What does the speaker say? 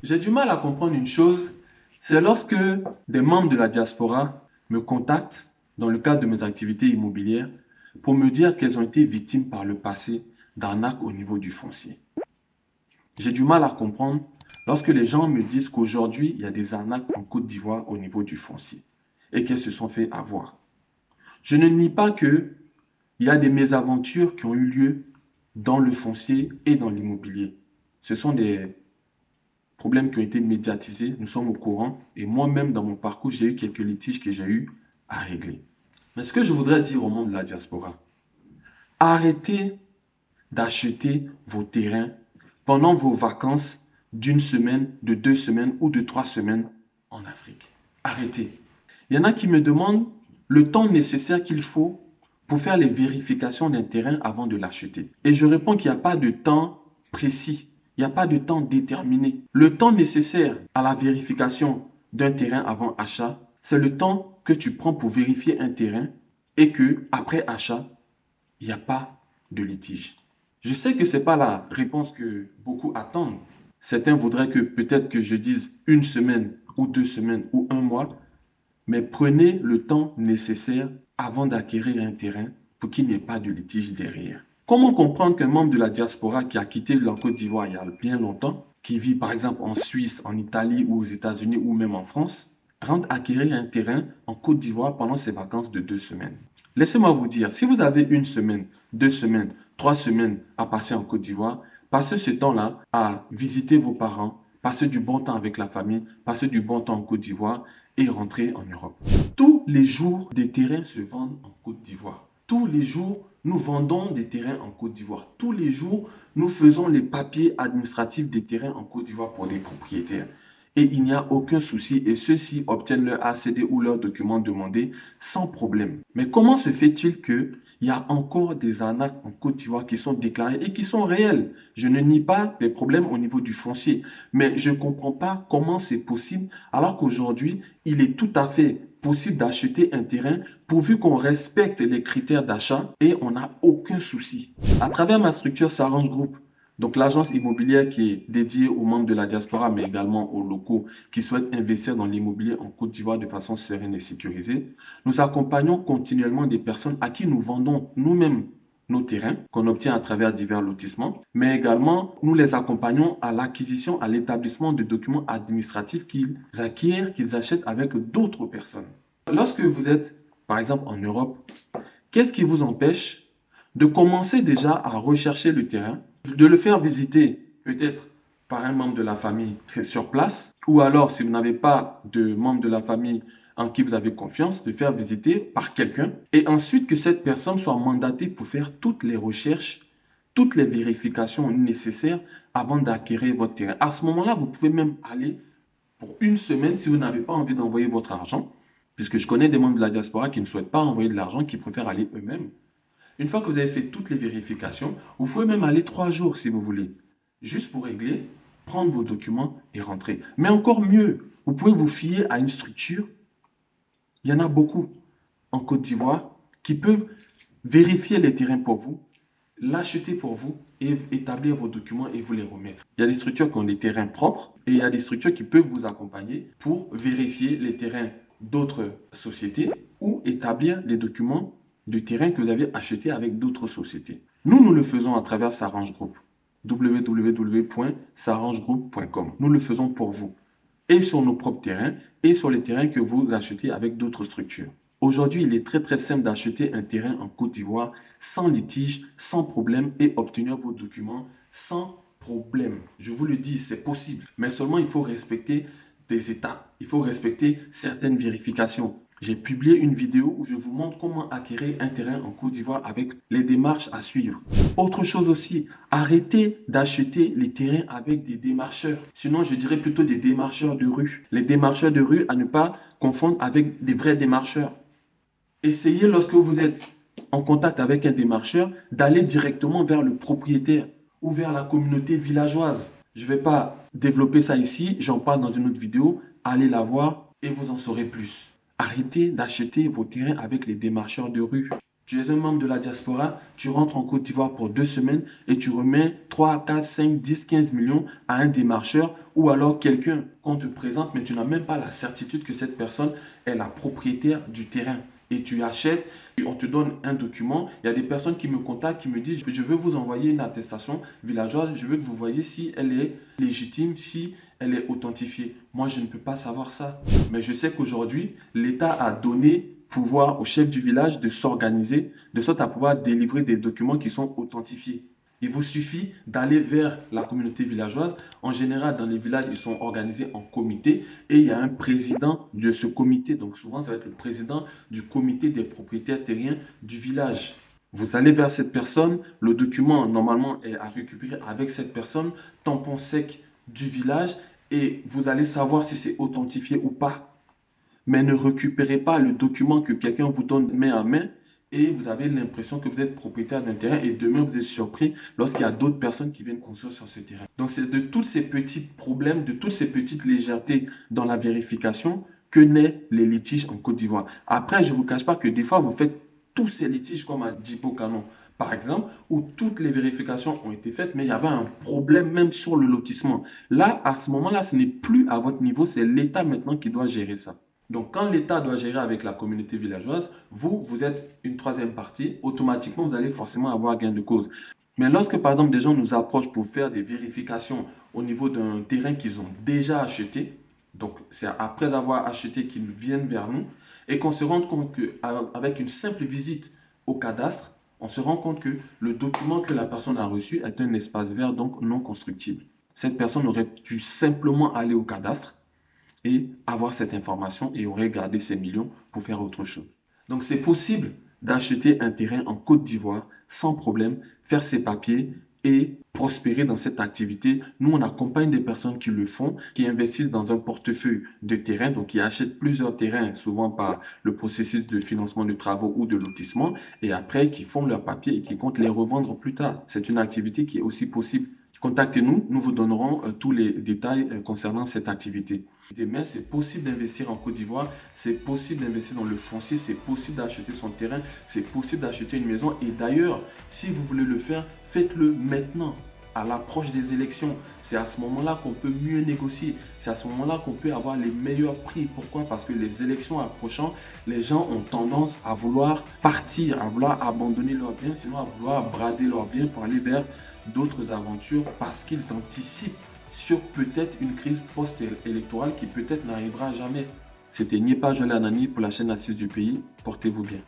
J'ai du mal à comprendre une chose, c'est lorsque des membres de la diaspora me contactent dans le cadre de mes activités immobilières pour me dire qu'elles ont été victimes par le passé d'arnaques au niveau du foncier. J'ai du mal à comprendre lorsque les gens me disent qu'aujourd'hui, il y a des arnaques en Côte d'Ivoire au niveau du foncier et qu'elles se sont fait avoir. Je ne nie pas qu'il y a des mésaventures qui ont eu lieu dans le foncier et dans l'immobilier. Ce sont des problèmes qui ont été médiatisés, nous sommes au courant, et moi-même dans mon parcours, j'ai eu quelques litiges que j'ai eu à régler. Mais ce que je voudrais dire au monde de la diaspora, arrêtez d'acheter vos terrains pendant vos vacances d'une semaine, de 2 semaines ou de 3 semaines en Afrique. Arrêtez. Il y en a qui me demandent le temps nécessaire qu'il faut pour faire les vérifications d'un terrain avant de l'acheter. Et je réponds qu'il n'y a pas de temps précis. Il n'y a pas de temps déterminé. Le temps nécessaire à la vérification d'un terrain avant achat, c'est le temps que tu prends pour vérifier un terrain et que après achat, il n'y a pas de litige. Je sais que ce n'est pas la réponse que beaucoup attendent. Certains voudraient que peut-être que je dise 1 semaine ou 2 semaines ou 1 mois, mais prenez le temps nécessaire avant d'acquérir un terrain pour qu'il n'y ait pas de litige derrière. Comment comprendre qu'un membre de la diaspora qui a quitté la Côte d'Ivoire il y a bien longtemps, qui vit par exemple en Suisse, en Italie ou aux États-Unis ou même en France, rentre acquérir un terrain en Côte d'Ivoire pendant ses vacances de 2 semaines? Laissez-moi vous dire, si vous avez 1 semaine, 2 semaines, 3 semaines à passer en Côte d'Ivoire, passez ce temps-là à visiter vos parents, passez du bon temps avec la famille, passez du bon temps en Côte d'Ivoire et rentrez en Europe. Tous les jours, des terrains se vendent en Côte d'Ivoire. Tous les jours, nous vendons des terrains en Côte d'Ivoire. Tous les jours, nous faisons les papiers administratifs des terrains en Côte d'Ivoire pour des propriétaires. Et il n'y a aucun souci et ceux-ci obtiennent leur ACD ou leurs documents demandés sans problème. Mais comment se fait-il qu'il y a encore des arnaques en Côte d'Ivoire qui sont déclarées et qui sont réelles? Je ne nie pas les problèmes au niveau du foncier, mais je ne comprends pas comment c'est possible alors qu'aujourd'hui, il est tout à fait possible d'acheter un terrain pourvu qu'on respecte les critères d'achat et on n'a aucun souci. À travers ma structure Sarange Group, donc l'agence immobilière qui est dédiée aux membres de la diaspora, mais également aux locaux qui souhaitent investir dans l'immobilier en Côte d'Ivoire de façon sereine et sécurisée, nous accompagnons continuellement des personnes à qui nous vendons nous-mêmes nos terrains qu'on obtient à travers divers lotissements, mais également nous les accompagnons à l'acquisition, à l'établissement de documents administratifs qu'ils acquièrent, qu'ils achètent avec d'autres personnes. Lorsque vous êtes, par exemple, en Europe, qu'est-ce qui vous empêche de commencer déjà à rechercher le terrain, de le faire visiter peut-être par un membre de la famille sur place, ou alors si vous n'avez pas de membre de la famille en qui vous avez confiance, de faire visiter par quelqu'un, et ensuite que cette personne soit mandatée pour faire toutes les recherches, toutes les vérifications nécessaires avant d'acquérir votre terrain. À ce moment-là, vous pouvez même aller pour 1 semaine si vous n'avez pas envie d'envoyer votre argent, puisque je connais des membres de la diaspora qui ne souhaitent pas envoyer de l'argent, qui préfèrent aller eux-mêmes. Une fois que vous avez fait toutes les vérifications, vous pouvez même aller 3 jours si vous voulez, juste pour régler, prendre vos documents et rentrer. Mais encore mieux, vous pouvez vous fier à une structure. Il y en a beaucoup en Côte d'Ivoire qui peuvent vérifier les terrains pour vous, l'acheter pour vous et établir vos documents et vous les remettre. Il y a des structures qui ont des terrains propres et il y a des structures qui peuvent vous accompagner pour vérifier les terrains d'autres sociétés ou établir les documents de terrain que vous avez acheté avec d'autres sociétés. Nous le faisons à travers Sarange Group, www.sarangegroup.com. Nous le faisons pour vous et sur nos propres terrains et sur les terrains que vous achetez avec d'autres structures. Aujourd'hui, il est très simple d'acheter un terrain en Côte d'Ivoire sans litige, sans problème et obtenir vos documents sans problème. Je vous le dis, c'est possible. Mais seulement, il faut respecter des étapes. Il faut respecter certaines vérifications. J'ai publié une vidéo où je vous montre comment acquérir un terrain en Côte d'Ivoire avec les démarches à suivre. Autre chose aussi, arrêtez d'acheter les terrains avec des démarcheurs. Sinon, je dirais plutôt des démarcheurs de rue. Les démarcheurs de rue à ne pas confondre avec des vrais démarcheurs. Essayez lorsque vous êtes en contact avec un démarcheur d'aller directement vers le propriétaire ou vers la communauté villageoise. Je ne vais pas développer ça ici, j'en parle dans une autre vidéo. Allez la voir et vous en saurez plus. Arrêtez d'acheter vos terrains avec les démarcheurs de rue. Tu es un membre de la diaspora, tu rentres en Côte d'Ivoire pour 2 semaines et tu remets 3, 4, 5, 10, 15 millions à un démarcheur ou alors quelqu'un qu'on te présente, mais tu n'as même pas la certitude que cette personne est la propriétaire du terrain. Et tu achètes, on te donne un document. Il y a des personnes qui me contactent, qui me disent, je veux vous envoyer une attestation villageoise, je veux que vous voyez si elle est légitime, si elle est authentifiée. Moi, je ne peux pas savoir ça. Mais je sais qu'aujourd'hui, l'État a donné pouvoir au chef du village de s'organiser de sorte à pouvoir délivrer des documents qui sont authentifiés. Il vous suffit d'aller vers la communauté villageoise. En général, dans les villages, ils sont organisés en comité et il y a un président de ce comité. Donc souvent, ça va être le président du comité des propriétaires terriens du village. Vous allez vers cette personne, le document normalement est à récupérer avec cette personne, tampon sec du village et vous allez savoir si c'est authentifié ou pas. Mais ne récupérez pas le document que quelqu'un vous donne main à main et vous avez l'impression que vous êtes propriétaire d'un terrain et demain vous êtes surpris lorsqu'il y a d'autres personnes qui viennent construire sur ce terrain. Donc c'est de tous ces petits problèmes, de toutes ces petites légèretés dans la vérification que naissent les litiges en Côte d'Ivoire. Après, je ne vous cache pas que des fois vous faites tous ces litiges comme à Djibo Canon, par exemple, où toutes les vérifications ont été faites, mais il y avait un problème même sur le lotissement. Là, à ce moment-là, ce n'est plus à votre niveau, c'est l'État maintenant qui doit gérer ça. Donc, quand l'État doit gérer avec la communauté villageoise, vous êtes une troisième partie, automatiquement, vous allez forcément avoir gain de cause. Mais lorsque, par exemple, des gens nous approchent pour faire des vérifications au niveau d'un terrain qu'ils ont déjà acheté, donc c'est après avoir acheté qu'ils viennent vers nous, et qu'on se rend compte qu'avec une simple visite au cadastre, on se rend compte que le document que la personne a reçu est un espace vert, donc non constructible. Cette personne aurait dû simplement aller au cadastre et avoir cette information et aurait gardé ses millions pour faire autre chose. Donc c'est possible d'acheter un terrain en Côte d'Ivoire sans problème, faire ses papiers et prospérer dans cette activité. Nous, on accompagne des personnes qui le font, qui investissent dans un portefeuille de terrains, donc qui achètent plusieurs terrains, souvent par le processus de financement de travaux ou de lotissement, et après qui font leurs papiers et qui comptent les revendre plus tard. C'est une activité qui est aussi possible. Contactez-nous, nous vous donnerons tous les détails concernant cette activité. Demain, c'est possible d'investir en Côte d'Ivoire, c'est possible d'investir dans le foncier, c'est possible d'acheter son terrain, c'est possible d'acheter une maison. Et d'ailleurs, si vous voulez le faire, faites-le maintenant, à l'approche des élections. C'est à ce moment-là qu'on peut mieux négocier. C'est à ce moment-là qu'on peut avoir les meilleurs prix. Pourquoi? Parce que les élections approchant, les gens ont tendance à vouloir partir, à vouloir abandonner leurs biens, sinon à vouloir brader leurs biens pour aller vers d'autres aventures parce qu'ils anticipent sur peut-être une crise post-électorale qui peut-être n'arrivera jamais. C'était Niepa Jolanani pour la chaîne Assise du pays. Portez-vous bien.